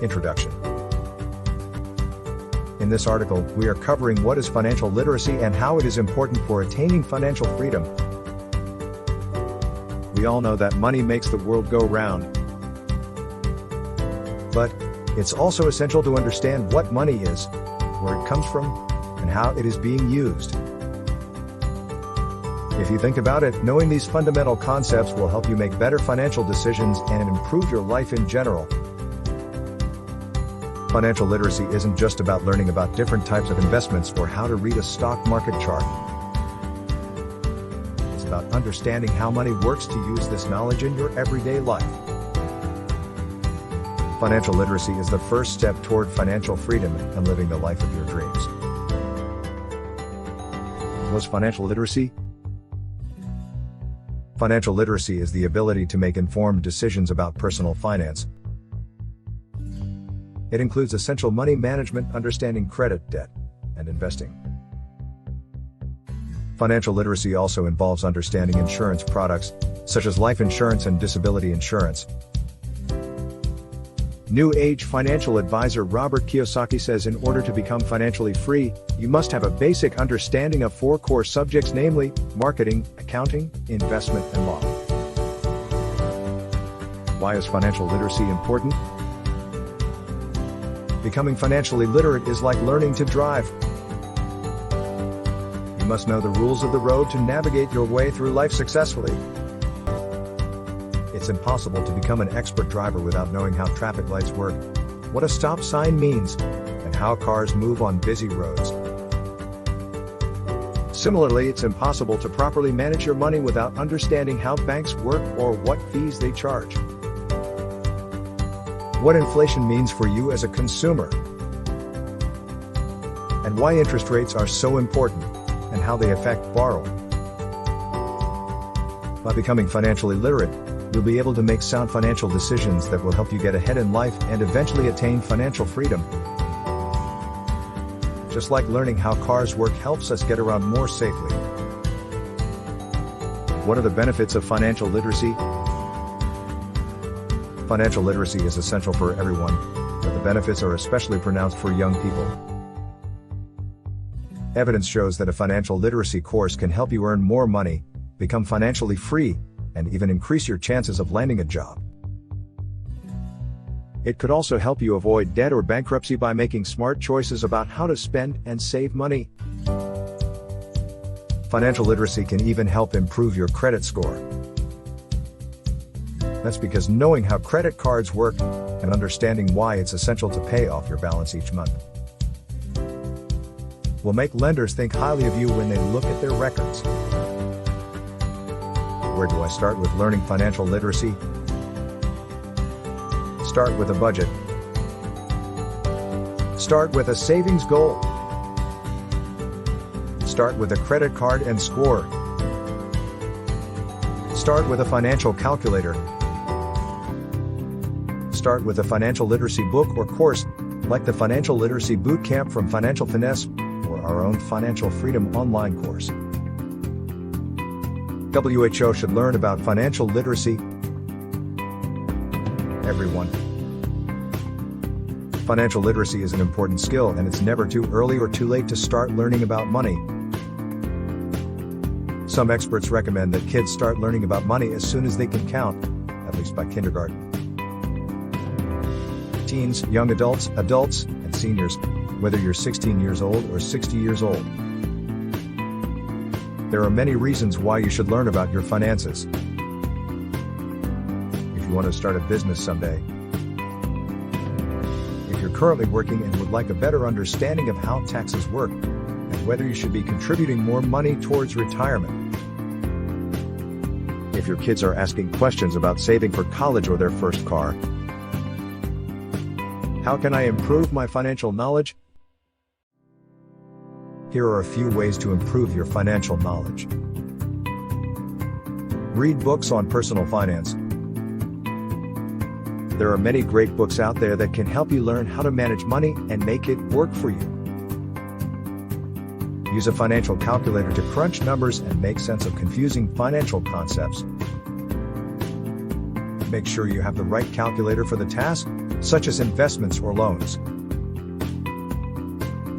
Introduction. In this article, we are covering what is financial literacy and how it is important for attaining financial freedom. We all know that money makes the world go round. But it's also essential to understand what money is, where it comes from, and how it is being used. If you think about it, knowing these fundamental concepts will help you make better financial decisions and improve your life in general. Financial literacy isn't just about learning about different types of investments or how to read a stock market chart. It's about understanding how money works to use this knowledge in your everyday life. Financial literacy is the first step toward financial freedom and living the life of your dreams. What's financial literacy? Financial literacy is the ability to make informed decisions about personal finance. It includes essential money management, understanding credit, debt, and investing. Financial literacy also involves understanding insurance products, such as life insurance and disability insurance. New Age financial advisor Robert Kiyosaki says in order to become financially free, you must have a basic understanding of 4 core subjects, namely, marketing, accounting, investment, and law. Why is financial literacy important? Becoming financially literate is like learning to drive. You must know the rules of the road to navigate your way through life successfully. It's impossible to become an expert driver without knowing how traffic lights work, what a stop sign means, and how cars move on busy roads. Similarly, it's impossible to properly manage your money without understanding how banks work or what fees they charge. What inflation means for you as a consumer, and why interest rates are so important, and how they affect borrowing. By becoming financially literate, you'll be able to make sound financial decisions that will help you get ahead in life and eventually attain financial freedom. Just like learning how cars work helps us get around more safely. What are the benefits of financial literacy? Financial literacy is essential for everyone, but the benefits are especially pronounced for young people. Evidence shows that a financial literacy course can help you earn more money, become financially free, and even increase your chances of landing a job. It could also help you avoid debt or bankruptcy by making smart choices about how to spend and save money. Financial literacy can even help improve your credit score. That's because knowing how credit cards work and understanding why it's essential to pay off your balance each month will make lenders think highly of you when they look at their records. Where do I start with learning financial literacy? Start with a budget. Start with a savings goal. Start with a credit card and score. Start with a financial calculator. Start with a financial literacy book or course, like the Financial Literacy Bootcamp from Financial Finesse, or our own Financial Freedom online course. WHO should learn about financial literacy. Everyone. Financial literacy is an important skill, and it's never too early or too late to start learning about money. Some experts recommend that kids start learning about money as soon as they can count, at least by kindergarten. Teens, young adults, and seniors, whether you're 16 years old or 60 years old. There are many reasons why you should learn about your finances. If you want to start a business someday, if you're currently working and would like a better understanding of how taxes work, and whether you should be contributing more money towards retirement. If your kids are asking questions about saving for college or their first car. How can I improve my financial knowledge? Here are a few ways to improve your financial knowledge. Read books on personal finance. There are many great books out there that can help you learn how to manage money and make it work for you. Use a financial calculator to crunch numbers and make sense of confusing financial concepts. Make sure you have the right calculator for the task, such as investments or loans.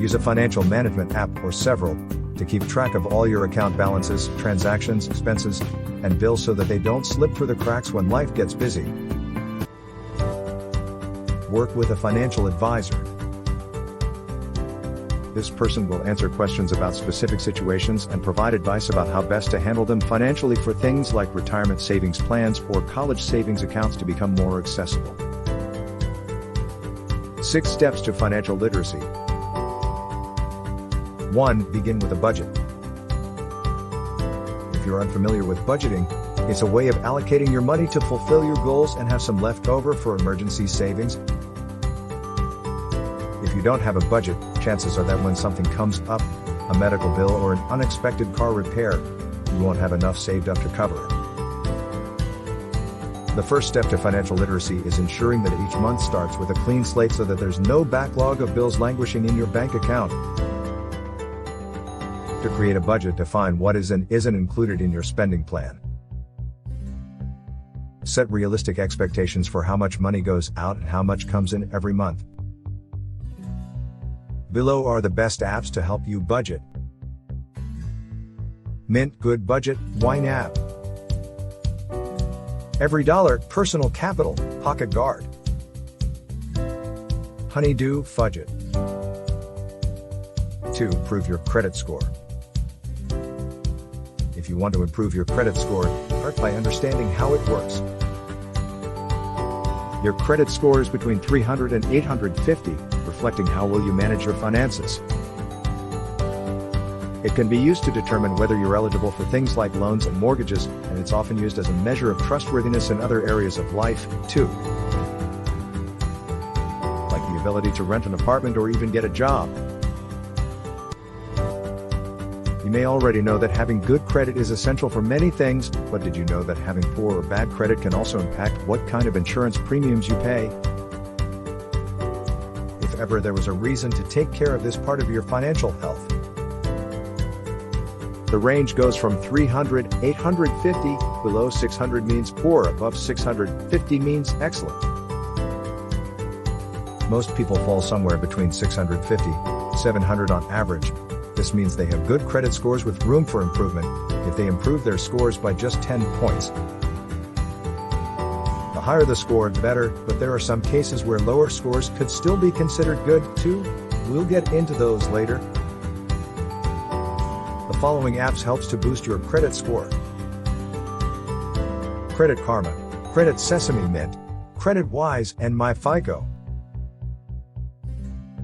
Use a financial management app or several to keep track of all your account balances, transactions, expenses, and bills so that they don't slip through the cracks when life gets busy. Work with a financial advisor. This person will answer questions about specific situations and provide advice about how best to handle them financially for things like retirement savings plans or college savings accounts to become more accessible. 6 steps to financial literacy. 1. Begin with a budget. If you're unfamiliar with budgeting, it's a way of allocating your money to fulfill your goals and have some left over for emergency savings. If you don't have a budget, chances are that when something comes up, a medical bill or an unexpected car repair, you won't have enough saved up to cover it. The first step to financial literacy is ensuring that each month starts with a clean slate so that there's no backlog of bills languishing in your bank account. To create a budget, define what is and isn't included in your spending plan. Set realistic expectations for how much money goes out and how much comes in every month. Below are the best apps to help you budget. Mint Good Budget, Wine app. Every Dollar, Personal Capital, Pocket Guard. Honeydew Fudget. 2. Improve your credit score. If you want to improve your credit score, start by understanding how it works. Your credit score is between 300 and 850, reflecting how well you manage your finances. It can be used to determine whether you're eligible for things like loans and mortgages, and it's often used as a measure of trustworthiness in other areas of life, too. Like the ability to rent an apartment or even get a job. You may already know that having good credit is essential for many things, but did you know that having poor or bad credit can also impact what kind of insurance premiums you pay? If ever there was a reason to take care of this part of your financial health. The range goes from 300, 850, below 600 means poor, above 650 means excellent. Most people fall somewhere between 650, 700 on average. This means they have good credit scores with room for improvement, if they improve their scores by just 10 points. The higher the score, the better, but there are some cases where lower scores could still be considered good, too. We'll get into those later. The following apps helps to boost your credit score. Credit Karma, Credit Sesame Mint, Credit Wise, and MyFICO.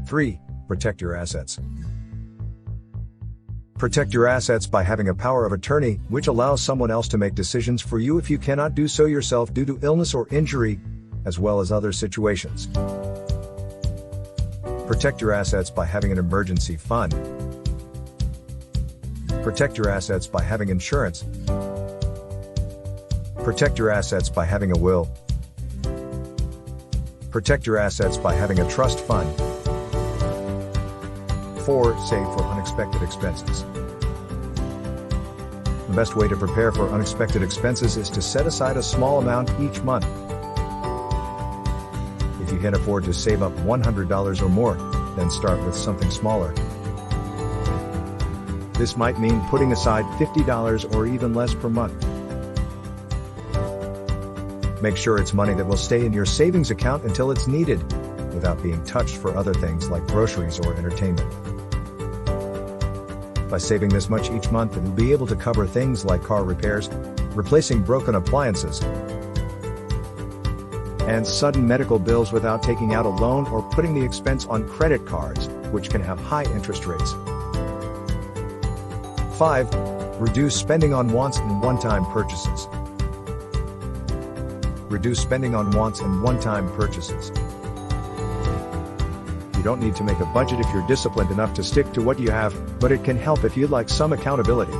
3. Protect your assets. Protect your assets by having a power of attorney, which allows someone else to make decisions for you if you cannot do so yourself due to illness or injury, as well as other situations. Protect your assets by having an emergency fund. Protect your assets by having insurance. Protect your assets by having a will. Protect your assets by having a trust fund. 4. Save for unexpected expenses. The best way to prepare for unexpected expenses is to set aside a small amount each month. If you can afford to save up $100 or more, then start with something smaller. This might mean putting aside $50 or even less per month. Make sure it's money that will stay in your savings account until it's needed, without being touched for other things like groceries or entertainment. By saving this much each month, you'll be able to cover things like car repairs, replacing broken appliances, and sudden medical bills without taking out a loan or putting the expense on credit cards, which can have high interest rates. 5. Reduce spending on wants and one-time purchases. Reduce spending on wants and one-time purchases. You don't need to make a budget if you're disciplined enough to stick to what you have, but it can help if you'd like some accountability.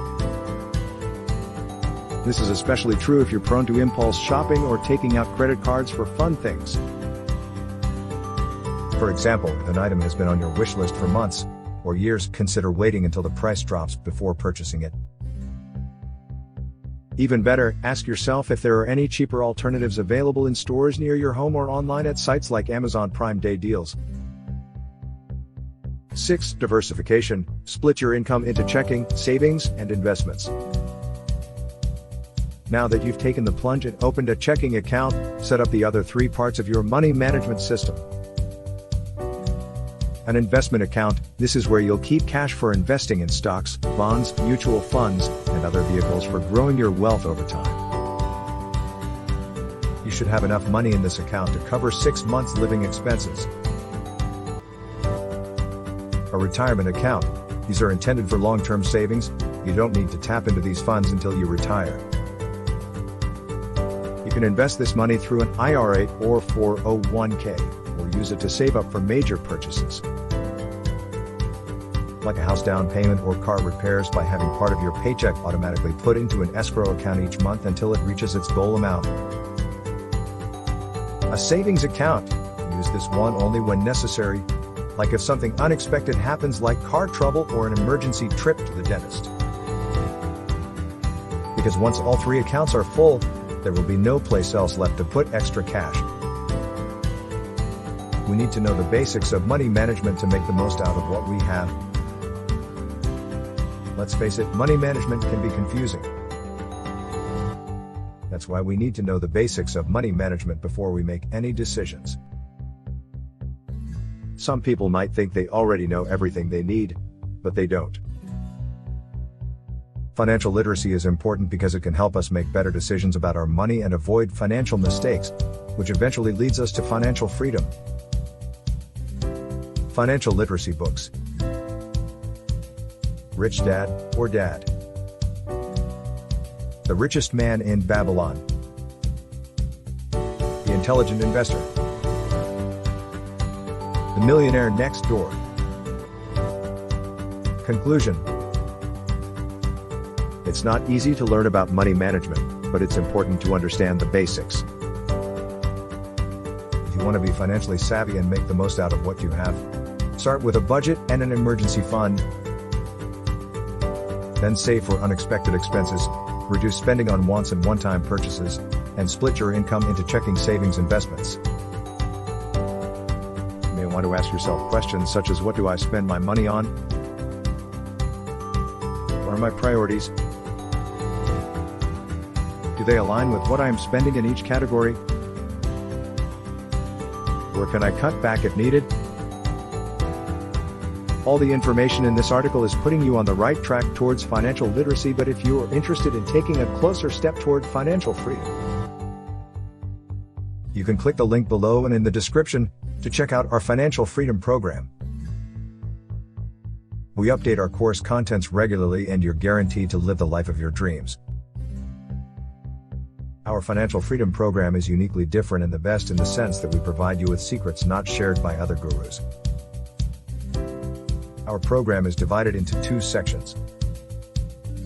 This is especially true if you're prone to impulse shopping or taking out credit cards for fun things. For example, if an item has been on your wish list for months or years, consider waiting until the price drops before purchasing it. Even better, ask yourself if there are any cheaper alternatives available in stores near your home or online at sites like Amazon Prime Day deals. 6. Diversification. Split your income into checking, savings, and investments. Now that you've taken the plunge and opened a checking account, set up the other 3 parts of your money management system. An investment account. This is where you'll keep cash for investing in stocks, bonds, mutual funds, and other vehicles for growing your wealth over time. You should have enough money in this account to cover 6 months' living expenses. A retirement account. These are intended for long-term savings. You don't need to tap into these funds until you retire. You can invest this money through an IRA or 401k, or use it to save up for major purchases, like a house down payment or car repairs, by having part of your paycheck automatically put into an escrow account each month until it reaches its goal amount. A savings account. Use this one only when necessary, like if something unexpected happens like car trouble or an emergency trip to the dentist. Because once all 3 accounts are full, there will be no place else left to put extra cash. We need to know the basics of money management to make the most out of what we have. Let's face it, money management can be confusing. That's why we need to know the basics of money management before we make any decisions. Some people might think they already know everything they need, but they don't. Financial literacy is important because it can help us make better decisions about our money and avoid financial mistakes, which eventually leads us to financial freedom. Financial literacy books. Rich Dad, Poor Dad. The Richest Man in Babylon. The Intelligent Investor. The Millionaire Next Door. Conclusion. It's not easy to learn about money management, but it's important to understand the basics. If you want to be financially savvy and make the most out of what you have, start with a budget and an emergency fund. Then save for unexpected expenses, reduce spending on wants and one-time purchases, and split your income into checking, savings, investments. You may want to ask yourself questions such as, what do I spend my money on? What are my priorities? Do they align with what I am spending in each category? Where can I cut back if needed? All the information in this article is putting you on the right track towards financial literacy, but if you are interested in taking a closer step toward financial freedom, you can click the link below and in the description to check out our Financial Freedom Program. We update our course contents regularly and you're guaranteed to live the life of your dreams. Our Financial Freedom Program is uniquely different and the best in the sense that we provide you with secrets not shared by other gurus. Our program is divided into 2 sections.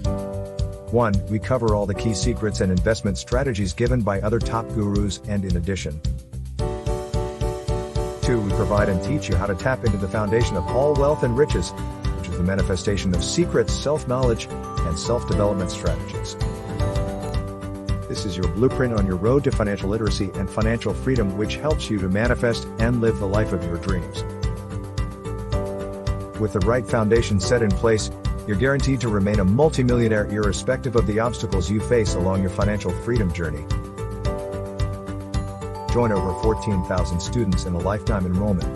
1. We cover all the key secrets and investment strategies given by other top gurus, and in addition. 2. We provide and teach you how to tap into the foundation of all wealth and riches, which is the manifestation of secrets, self-knowledge, and self-development strategies. This is your blueprint on your road to financial literacy and financial freedom, which helps you to manifest and live the life of your dreams. With the right foundation set in place, you're guaranteed to remain a multimillionaire irrespective of the obstacles you face along your financial freedom journey. Join over 14,000 students in a lifetime enrollment.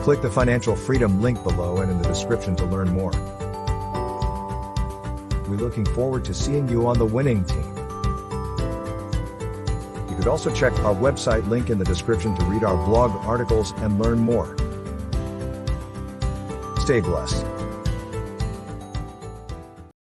Click the Financial Freedom link below and in the description to learn more. We're looking forward to seeing you on the winning team. You could also check our website link in the description to read our blog articles and learn more. Stay blessed.